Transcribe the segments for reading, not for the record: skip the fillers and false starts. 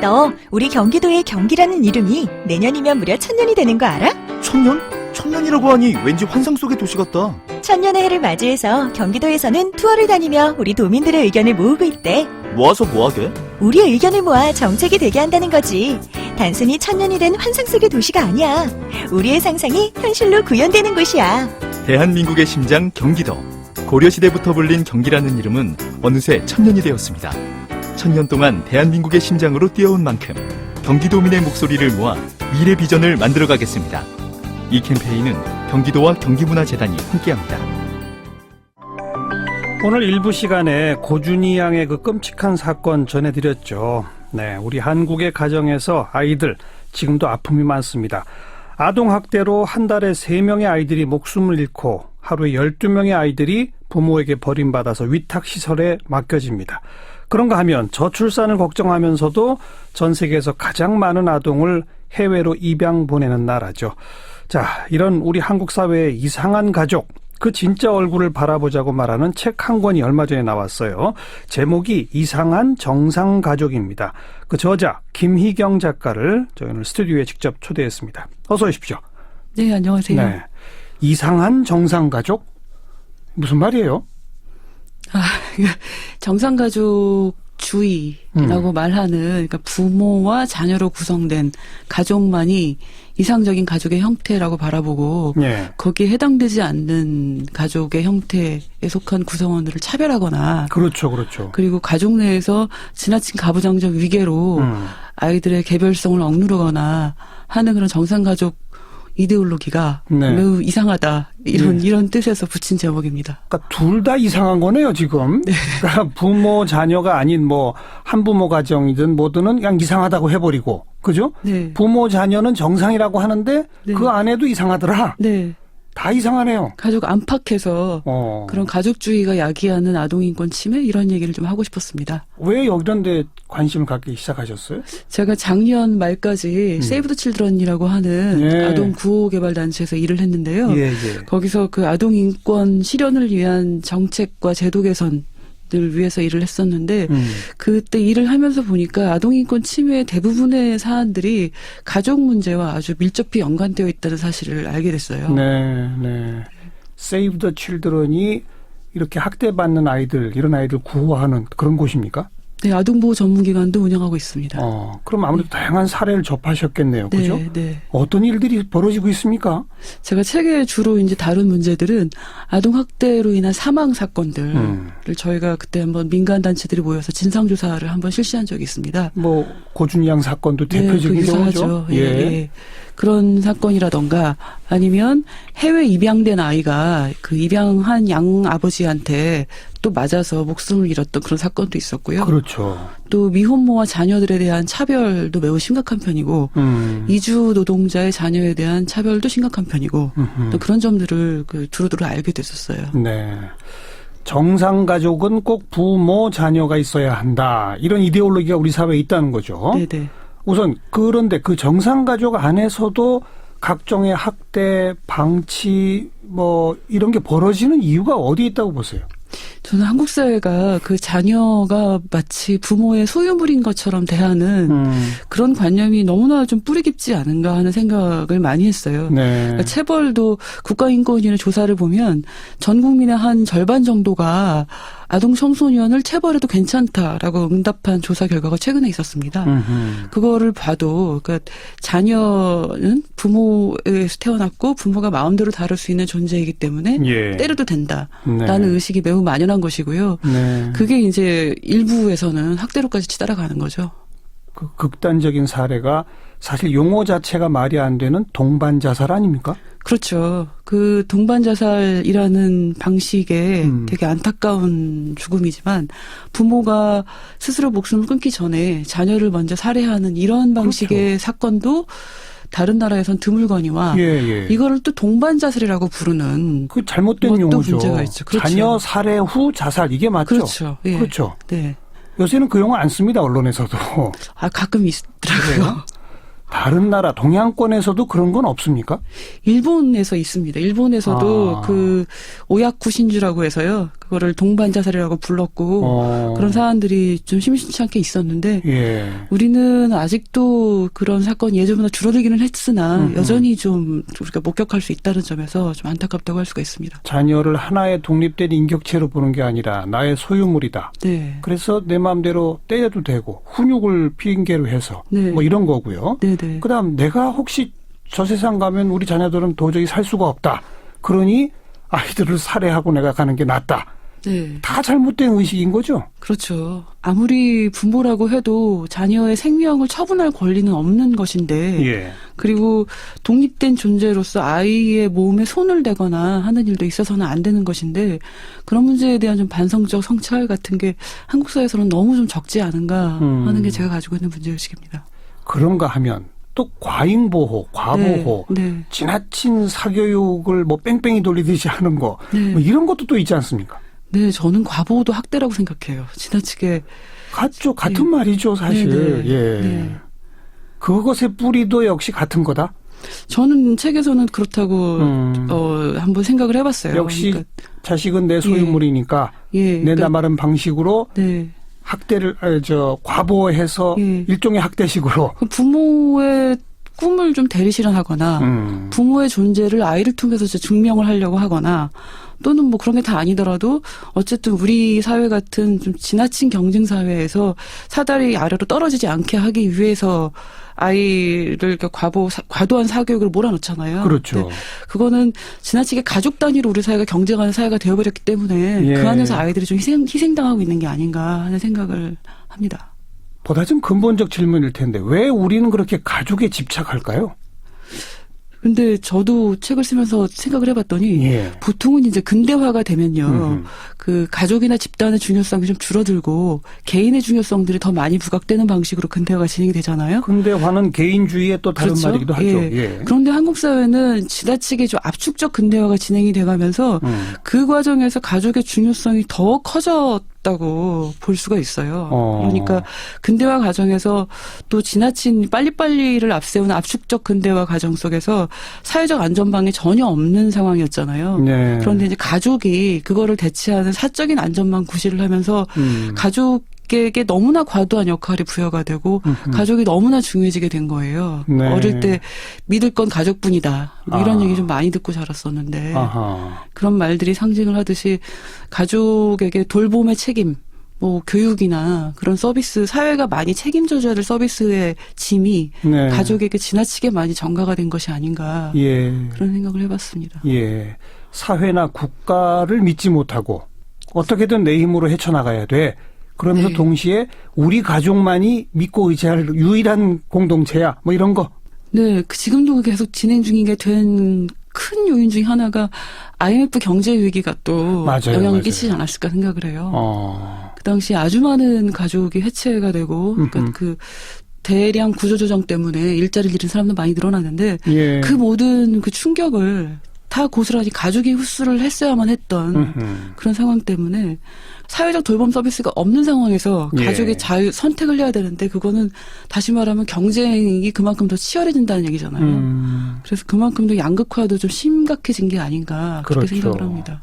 너 우리 경기도의 경기라는 이름이 내년이면 무려 1000년이 되는 거 알아? 1000년? 1000년이라고 하니 왠지 환상 속의 도시 같다. 1000년의 해를 맞이해서 경기도에서는 투어를 다니며 우리 도민들의 의견을 모으고 있대. 모아서 뭐하게? 우리의 의견을 모아 정책이 되게 한다는 거지. 단순히 1000년이 된 환상 속의 도시가 아니야. 우리의 상상이 현실로 구현되는 곳이야. 대한민국의 심장 경기도. 고려시대부터 불린 경기라는 이름은 어느새 1000년이 되었습니다. 1000년 동안 대한민국의 심장으로 뛰어온 만큼 경기도민의 목소리를 모아 미래 비전을 만들어가겠습니다. 이 캠페인은 경기도와 경기문화재단이 함께합니다. 오늘 일부 시간에 고준희 양의 그 끔찍한 사건 전해드렸죠. 네, 우리 한국의 가정에서 아이들 지금도 아픔이 많습니다. 아동학대로 한 달에 3명의 아이들이 목숨을 잃고 하루에 12명의 아이들이 부모에게 버림받아서 위탁시설에 맡겨집니다. 그런가 하면 저출산을 걱정하면서도 전 세계에서 가장 많은 아동을 해외로 입양 보내는 나라죠. 자, 이런 우리 한국 사회의 이상한 가족, 그 진짜 얼굴을 바라보자고 말하는 책 한 권이 얼마 전에 나왔어요. 제목이 이상한 정상가족입니다. 그 저자 김희경 작가를 저희 오늘 스튜디오에 직접 초대했습니다. 어서 오십시오. 네, 안녕하세요. 네. 이상한 정상가족? 무슨 말이에요? 정상가족주의라고 말하는, 그러니까 부모와 자녀로 구성된 가족만이 이상적인 가족의 형태라고 바라보고, 네. 거기에 해당되지 않는 가족의 형태에 속한 구성원들을 차별하거나, 그렇죠, 그렇죠. 그리고 가족 내에서 지나친 가부장적 위계로 아이들의 개별성을 억누르거나 하는 그런 정상가족 이데올로기가 네. 매우 이상하다. 이런 뜻에서 붙인 제목입니다. 그러니까 둘 다 이상한 거네요, 지금. 네. 그러니까 부모, 자녀가 아닌 뭐 한부모 가정이든 뭐든은 그냥 이상하다고 해버리고, 그죠? 네. 부모, 자녀는 정상이라고 하는데 네. 그 안에도 이상하더라. 네. 다 이상하네요. 가족 안팎에서 그런 가족주의가 야기하는 아동인권 침해 이런 얘기를 좀 하고 싶었습니다. 왜 이런 데 관심을 갖기 시작하셨어요? 제가 작년 말까지 세이브 더 칠드런이라고 하는 예. 아동 구호 개발 단체에서 일을 했는데요. 예, 예. 거기서 그 아동 인권 실현을 위한 정책과 제도 개선 을 위해서 일을 했었는데 그때 일을 하면서 보니까 아동인권 침해의 대부분의 사안들이 가족 문제와 아주 밀접히 연관되어 있다는 사실을 알게 됐어요. 네, 네. Save the Children이 이렇게 학대받는 아이들, 이런 아이들 구호하는 그런 곳입니까? 네, 아동보호 전문기관도 운영하고 있습니다. 그럼 아무래도 다양한 사례를 접하셨겠네요. 그죠? 네, 네. 어떤 일들이 벌어지고 있습니까? 제가 책에 주로 이제 다룬 문제들은 아동학대로 인한 사망 사건들을 저희가 그때 한번 민간단체들이 모여서 진상조사를 한번 실시한 적이 있습니다. 뭐, 고준희 양 사건도 네, 대표적인 그 경우죠. 유사하죠. 예, 예. 그런 사건이라던가 아니면 해외 입양된 아이가 그 입양한 양 아버지한테 또 맞아서 목숨을 잃었던 그런 사건도 있었고요. 그렇죠. 또 미혼모와 자녀들에 대한 차별도 매우 심각한 편이고 이주 노동자의 자녀에 대한 차별도 심각한 편이고 또 그런 점들을 그 두루두루 알게 됐었어요. 네. 정상가족은 꼭 부모, 자녀가 있어야 한다. 이런 이데올로기가 우리 사회에 있다는 거죠. 네네. 우선 그런데 그 정상가족 안에서도 각종의 학대, 방치 뭐 이런 게 벌어지는 이유가 어디에 있다고 보세요? 저는 한국 사회가 그 자녀가 마치 부모의 소유물인 것처럼 대하는 그런 관념이 너무나 좀 뿌리 깊지 않은가 하는 생각을 많이 했어요. 네. 그러니까 체벌도 국가인권위원회 조사를 보면 전 국민의 한 절반 정도가 아동 청소년을 체벌해도 괜찮다라고 응답한 조사 결과가 최근에 있었습니다. 그거를 봐도 그러니까 자녀는 부모에게서 태어났고 부모가 마음대로 다룰 수 있는 존재이기 때문에 예. 때려도 된다라는 네. 의식이 매우 만연한 것이고요. 네. 그게 이제 일부에서는 학대로까지 치달아가는 거죠. 그 극단적인 사례가 사실 용어 자체가 말이 안 되는 동반 자살 아닙니까? 그렇죠. 그 동반 자살이라는 방식에 되게 안타까운 죽음이지만 부모가 스스로 목숨을 끊기 전에 자녀를 먼저 살해하는 이런 방식의 그렇죠. 사건도 다른 나라에선 드물거니와 이거를 또 동반 자살이라고 부르는 그 잘못된 것도 용어죠. 문제가 있죠. 그렇죠. 자녀 살해 후 자살 이게 맞죠? 그렇죠. 예. 그렇죠. 네. 요새는 그 용어 안 씁니다. 언론에서도. 가끔 있더라고요. 다른 나라 동양권에서도 그런 건 없습니까? 일본에서 있습니다. 일본에서도 그 오야쿠 신주라고 해서요. 그거를 동반자살이라고 불렀고 그런 사안들이 좀 심심치 않게 있었는데 예. 우리는 아직도 그런 사건이 예전보다 줄어들기는 했으나 여전히 좀 우리가 목격할 수 있다는 점에서 좀 안타깝다고 할 수가 있습니다. 자녀를 하나의 독립된 인격체로 보는 게 아니라 나의 소유물이다. 네. 그래서 내 마음대로 때려도 되고 훈육을 핑계로 해서 네. 뭐 이런 거고요. 네네. 그다음 내가 혹시 저 세상 가면 우리 자녀들은 도저히 살 수가 없다. 그러니 아이들을 살해하고 내가 가는 게 낫다. 네. 다 잘못된 의식인 거죠. 그렇죠. 아무리 부모라고 해도 자녀의 생명을 처분할 권리는 없는 것인데 예. 그리고 독립된 존재로서 아이의 몸에 손을 대거나 하는 일도 있어서는 안 되는 것인데 그런 문제에 대한 좀 반성적 성찰 같은 게 한국 사회에서는 너무 좀 적지 않은가 하는 게 제가 가지고 있는 문제의식입니다. 그런가 하면 또 과잉보호, 과보호, 네. 지나친 사교육을 뭐 뺑뺑이 돌리듯이 하는 거 네. 뭐 이런 것도 또 있지 않습니까? 네, 저는 과보호도 학대라고 생각해요. 지나치게. 같죠. 같은 말이죠, 사실. 네, 네. 예. 네. 그것의 뿌리도 역시 같은 거다. 저는 책에서는 그렇다고 한번 생각을 해봤어요. 역시 그러니까, 자식은 내 소유물이니까 예, 내 나마른 방식으로 네. 학대를 과보해서 예. 일종의 학대식으로. 부모의 꿈을 좀 대리실현하거나 부모의 존재를 아이를 통해서 이제 증명을 하려고 하거나 또는 뭐 그런 게 다 아니더라도 어쨌든 우리 사회 같은 좀 지나친 경쟁 사회에서 사다리 아래로 떨어지지 않게 하기 위해서 아이를 과도한 사교육을 몰아넣잖아요. 그렇죠. 그거는 지나치게 가족 단위로 우리 사회가 경쟁하는 사회가 되어버렸기 때문에 예. 그 안에서 아이들이 좀 희생당하고 있는 게 아닌가 하는 생각을 합니다. 보다 좀 근본적 질문일 텐데 왜 우리는 그렇게 가족에 집착할까요? 근데 저도 책을 쓰면서 생각을 해봤더니 예. 보통은 이제 근대화가 되면요. 그 가족이나 집단의 중요성이 좀 줄어들고 개인의 중요성들이 더 많이 부각되는 방식으로 근대화가 진행이 되잖아요. 근대화는 개인주의의 또 다른 그렇죠? 말이기도 하죠. 예. 예. 그런데 한국 사회는 지나치게 좀 압축적 근대화가 진행이 돼가면서 그 과정에서 가족의 중요성이 더 커졌다고 볼 수가 있어요. 그러니까 근대화 과정에서 또 지나친 빨리빨리를 앞세우는 압축적 근대화 과정 속에서 사회적 안전망이 전혀 없는 상황이었잖아요. 네. 그런데 이제 가족이 그거를 대체하는 사적인 안전망 구실을 하면서 가족에게 너무나 과도한 역할이 부여가 되고 가족이 너무나 중요해지게 된 거예요. 네. 어릴 때 믿을 건 가족뿐이다. 뭐 이런 아. 얘기 좀 많이 듣고 자랐었는데 아하. 그런 말들이 상징을 하듯이 가족에게 돌봄의 책임, 뭐 교육이나 그런 서비스, 사회가 많이 책임져줘야 될 서비스의 짐이 네. 가족에게 지나치게 많이 전가가 된 것이 아닌가 예. 그런 생각을 해봤습니다. 예. 사회나 국가를 믿지 못하고 어떻게든 내 힘으로 헤쳐나가야 돼. 그러면서 네. 동시에 우리 가족만이 믿고 의지할 유일한 공동체야. 뭐 이런 거. 네, 지금도 계속 진행 중이게 된 큰 요인 중에 하나가 IMF 경제 위기가 또 맞아요, 영향을 맞아요. 끼치지 않았을까 생각을 해요. 어. 그 당시 아주 많은 가족이 해체가 되고, 그러니까 그 대량 구조조정 때문에 일자리를 잃은 사람도 많이 늘어났는데, 예. 그 모든 그 충격을 다 고스란히 가족이 흡수를 했어야만 했던 그런 상황 때문에 사회적 돌봄 서비스가 없는 상황에서 예. 가족이 선택을 해야 되는데 그거는 다시 말하면 경쟁이 그만큼 더 치열해진다는 얘기잖아요. 그래서 그만큼 더 양극화도 좀 심각해진 게 아닌가 그렇게 그렇죠. 생각을 합니다.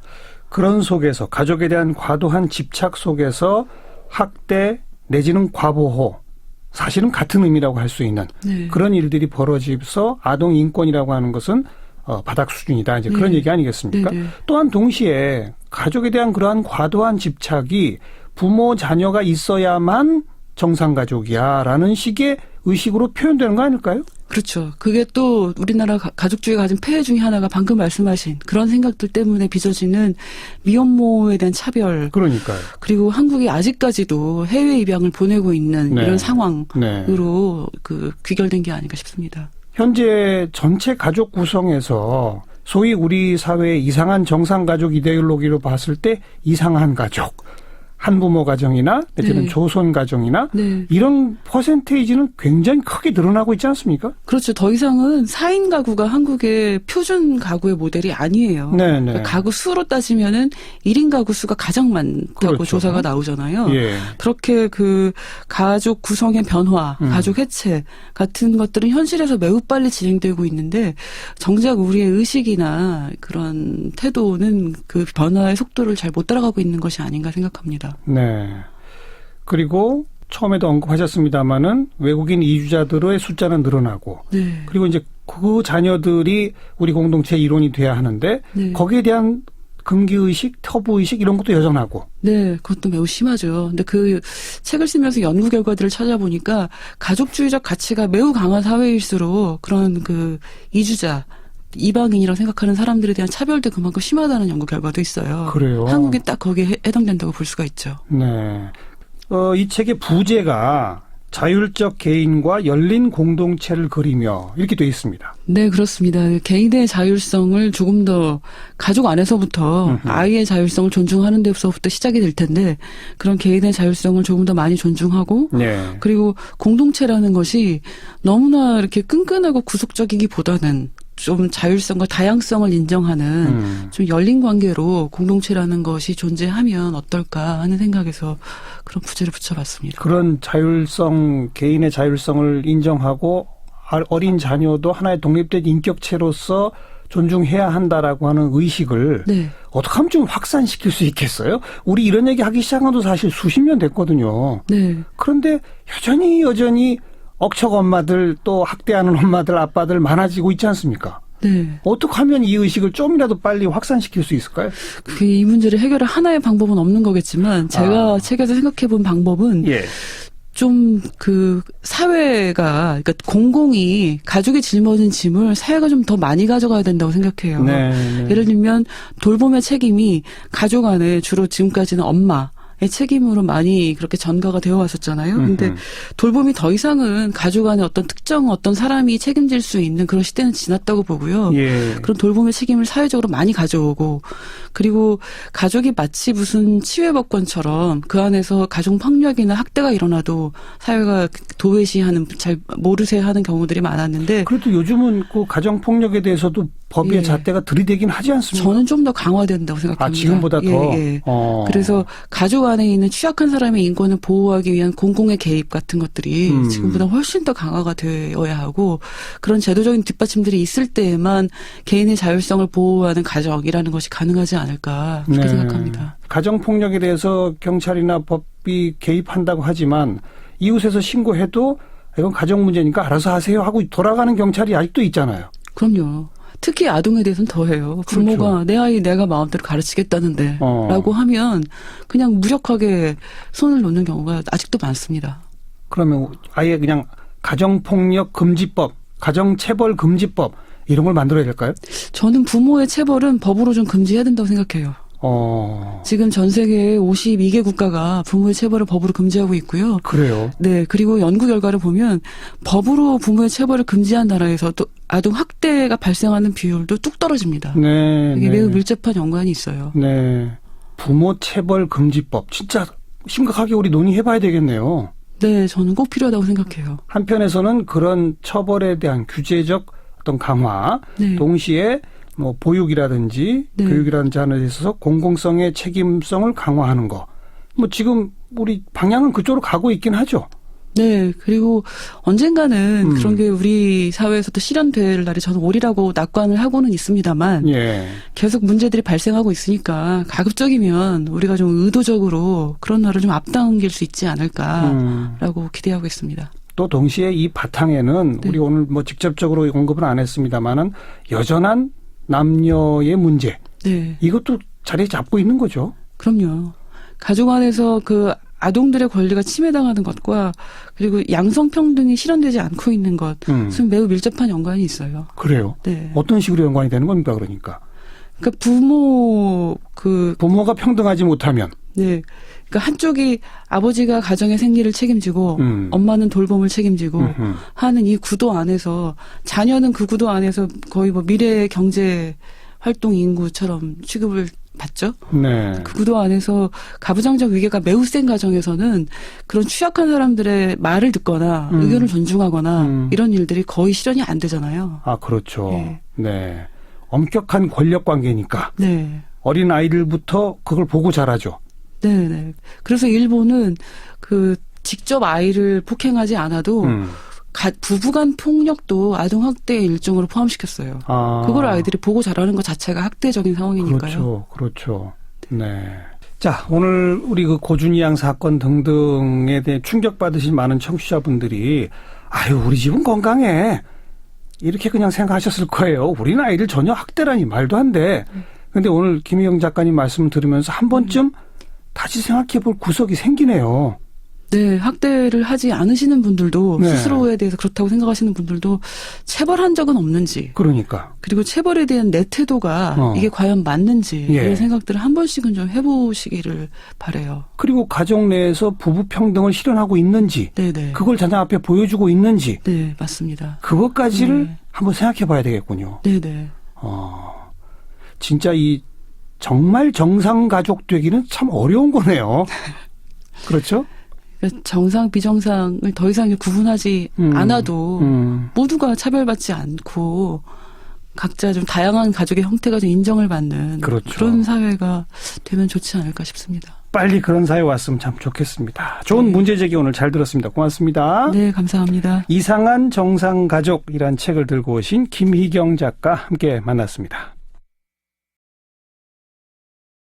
그런 속에서 가족에 대한 과도한 집착 속에서 학대 내지는 과보호 사실은 같은 의미라고 할 수 있는 네. 그런 일들이 벌어지면서 아동 인권이라고 하는 것은 바닥 수준이다. 이제 그런 네. 얘기 아니겠습니까? 네, 네. 또한 동시에 가족에 대한 그러한 과도한 집착이 부모 자녀가 있어야만 정상가족이야라는 식의 의식으로 표현되는 거 아닐까요? 그렇죠. 그게 또 우리나라 가족주의가 가진 폐해 중에 하나가 방금 말씀하신 그런 생각들 때문에 빚어지는 미혼모에 대한 차별. 그러니까요. 그리고 한국이 아직까지도 해외 입양을 보내고 있는 네. 이런 상황으로 네. 그 귀결된 게 아닌가 싶습니다. 현재 전체 가족 구성에서 소위 우리 사회의 이상한 정상가족 이데올로기로 봤을 때 이상한 가족. 한부모 가정이나 내지는 네. 조선 가정이나 네. 이런 퍼센테이지는 굉장히 크게 늘어나고 있지 않습니까? 그렇죠. 더 이상은 4인 가구가 한국의 표준 가구의 모델이 아니에요. 네네. 그러니까 가구 수로 따지면은 1인 가구 수가 가장 많다고 그렇죠. 조사가 나오잖아요. 예. 그렇게 그 가족 구성의 변화, 가족 해체 같은 것들은 현실에서 매우 빨리 진행되고 있는데 정작 우리의 의식이나 그런 태도는 그 변화의 속도를 잘 못 따라가고 있는 것이 아닌가 생각합니다. 네. 그리고 처음에도 언급하셨습니다마는 외국인 이주자들의 숫자는 늘어나고 네. 그리고 이제 그 자녀들이 우리 공동체 일원이 돼야 하는데 네. 거기에 대한 금기의식, 터부의식 이런 것도 여전하고. 네, 그것도 매우 심하죠. 근데 그 책을 쓰면서 연구 결과들을 찾아보니까 가족주의적 가치가 매우 강한 사회일수록 그런 그 이주자, 이방인이라고 생각하는 사람들에 대한 차별도 그만큼 심하다는 연구 결과도 있어요. 그래요? 한국이 딱 거기에 해당된다고 볼 수가 있죠. 네. 이 책의 부제가 자율적 개인과 열린 공동체를 그리며 이렇게 되어 있습니다. 네, 그렇습니다. 개인의 자율성을 조금 더 가족 안에서부터 아이의 자율성을 존중하는 데서부터 시작이 될 텐데 그런 개인의 자율성을 조금 더 많이 존중하고 네. 그리고 공동체라는 것이 너무나 이렇게 끈끈하고 구속적이기보다는 좀 자율성과 다양성을 인정하는 좀 열린 관계로 공동체라는 것이 존재하면 어떨까 하는 생각에서 그런 부제를 붙여봤습니다. 그런 자율성, 개인의 자율성을 인정하고 어린 자녀도 하나의 독립된 인격체로서 존중해야 한다라고 하는 의식을 네. 어떻게 하면 좀 확산시킬 수 있겠어요? 우리 이런 얘기 하기 시작한 도 사실 수십 년 됐거든요. 네. 그런데 여전히 억척 엄마들 또 학대하는 엄마들 아빠들 많아지고 있지 않습니까? 네. 어떻게 하면 이 의식을 좀이라도 빨리 확산시킬 수 있을까요? 이 문제를 해결할 하나의 방법은 없는 거겠지만 제가 책에서 생각해 본 방법은 예. 좀 그 사회가 그러니까 공공이 가족이 짊어진 짐을 사회가 좀 더 많이 가져가야 된다고 생각해요. 네. 예를 들면 돌봄의 책임이 가족 안에 주로 지금까지는 엄마 의 책임으로 많이 그렇게 전가가 되어 왔었잖아요. 근데 돌봄이 더 이상은 가족 안에 어떤 특정 어떤 사람이 책임질 수 있는 그런 시대는 지났다고 보고요. 예. 그런 돌봄의 책임을 사회적으로 많이 가져오고 그리고 가족이 마치 무슨 치외법권처럼 그 안에서 가족 폭력이나 학대가 일어나도 사회가 도외시하는 잘 모르쇠 하는 경우들이 많았는데 그래도 요즘은 그 가정 폭력에 대해서도 법의 예. 잣대가 들이대긴 하지 않습니까? 저는 좀 더 강화된다고 생각합니다. 지금보다 더. 예. 그래서 가족 안에 있는 취약한 사람의 인권을 보호하기 위한 공공의 개입 같은 것들이 지금보다 훨씬 더 강화가 되어야 하고 그런 제도적인 뒷받침들이 있을 때에만 개인의 자율성을 보호하는 가정이라는 것이 가능하지 않을까 그렇게 생각합니다. 가정 폭력에 대해서 경찰이나 법이 개입한다고 하지만 이웃에서 신고해도 이건 가정 문제니까 알아서 하세요 하고 돌아가는 경찰이 아직도 있잖아요. 그럼요. 특히 아동에 대해서는 더해요. 부모가 그렇죠. 내 아이 내가 마음대로 가르치겠다는데 라고 하면 그냥 무력하게 손을 놓는 경우가 아직도 많습니다. 그러면 아예 그냥 가정폭력 금지법, 가정체벌 금지법 이런 걸 만들어야 될까요? 저는 부모의 체벌은 법으로 좀 금지해야 된다고 생각해요. 지금 전 세계 52개 국가가 부모의 체벌을 법으로 금지하고 있고요. 그래요? 네, 그리고 연구 결과를 보면 법으로 부모의 체벌을 금지한 나라에서 또 아동 학대가 발생하는 비율도 뚝 떨어집니다. 네. 이게 네. 매우 밀접한 연관이 있어요. 네. 부모 체벌 금지법 진짜 심각하게 우리 논의해봐야 되겠네요. 네, 저는 꼭 필요하다고 생각해요. 한편에서는 그런 처벌에 대한 규제적 어떤 강화, 네. 동시에 뭐 보육이라든지 네. 교육이라든지 하는 데 있어서 공공성의 책임성을 강화하는 거. 뭐 지금 우리 방향은 그쪽으로 가고 있긴 하죠. 네, 그리고 언젠가는 그런 게 우리 사회에서도 실현될 날이 저는 오리라고 낙관을 하고는 있습니다만 예. 계속 문제들이 발생하고 있으니까 가급적이면 우리가 좀 의도적으로 그런 날을 좀 앞당길 수 있지 않을까라고 기대하고 있습니다. 또 동시에 이 바탕에는 네. 우리 오늘 뭐 직접적으로 언급은 안 했습니다만은 여전한 남녀의 문제. 네, 이것도 자리 잡고 있는 거죠. 그럼요. 가족 안에서 그 아동들의 권리가 침해당하는 것과 그리고 양성평등이 실현되지 않고 있는 것은 매우 밀접한 연관이 있어요. 그래요. 네. 어떤 식으로 연관이 되는 겁니까, 그러니까? 그러니까 부모가 평등하지 못하면. 네. 그러니까 한쪽이 아버지가 가정의 생리를 책임지고 엄마는 돌봄을 책임지고 하는 이 구도 안에서 자녀는 그 구도 안에서 거의 뭐 미래의 경제 활동 인구처럼 취급을 받죠. 네. 그 구도 안에서 가부장적 위계가 매우 센 가정에서는 그런 취약한 사람들의 말을 듣거나 의견을 존중하거나 이런 일들이 거의 실현이 안 되잖아요. 아, 그렇죠. 네. 네. 엄격한 권력 관계니까 네. 어린 아이들부터 그걸 보고 자라죠. 네네. 그래서 일본은 그 직접 아이를 폭행하지 않아도 부부간 폭력도 아동학대의 일종으로 포함시켰어요. 아. 그걸 아이들이 보고 자라는 것 자체가 학대적인 상황이니까요. 그렇죠. 그렇죠. 네. 자, 오늘 우리 그 고준희 양 사건 등등에 대해 충격받으신 많은 청취자분들이 아유, 우리 집은 건강해. 이렇게 그냥 생각하셨을 거예요. 우리는 아이들 전혀 학대라니 말도 안 돼. 근데 오늘 김희영 작가님 말씀을 들으면서 한 번쯤 다시 생각해 볼 구석이 생기네요. 네, 학대를 하지 않으시는 분들도 네. 스스로에 대해서 그렇다고 생각하시는 분들도 체벌한 적은 없는지 그러니까. 그리고 체벌에 대한 내 태도가 이게 과연 맞는지 예. 이런 생각들을 한 번씩은 좀 해보시기를 바래요. 그리고 가정 내에서 부부 평등을 실현하고 있는지 네네. 그걸 자녀 앞에 보여주고 있는지 네, 맞습니다. 그것까지를 네. 한번 생각해 봐야 되겠군요. 네네. 진짜 이 정말 정상 가족 되기는 참 어려운 거네요. 그렇죠? 그러니까 정상, 비정상을 더 이상 구분하지 않아도 모두가 차별받지 않고 각자 좀 다양한 가족의 형태가 좀 인정을 받는 그렇죠. 그런 사회가 되면 좋지 않을까 싶습니다. 빨리 그런 사회 왔으면 참 좋겠습니다. 좋은 문제 제기 오늘 잘 들었습니다. 고맙습니다. 네, 감사합니다. 이상한 정상 가족이란 책을 들고 오신 김희경 작가 함께 만났습니다.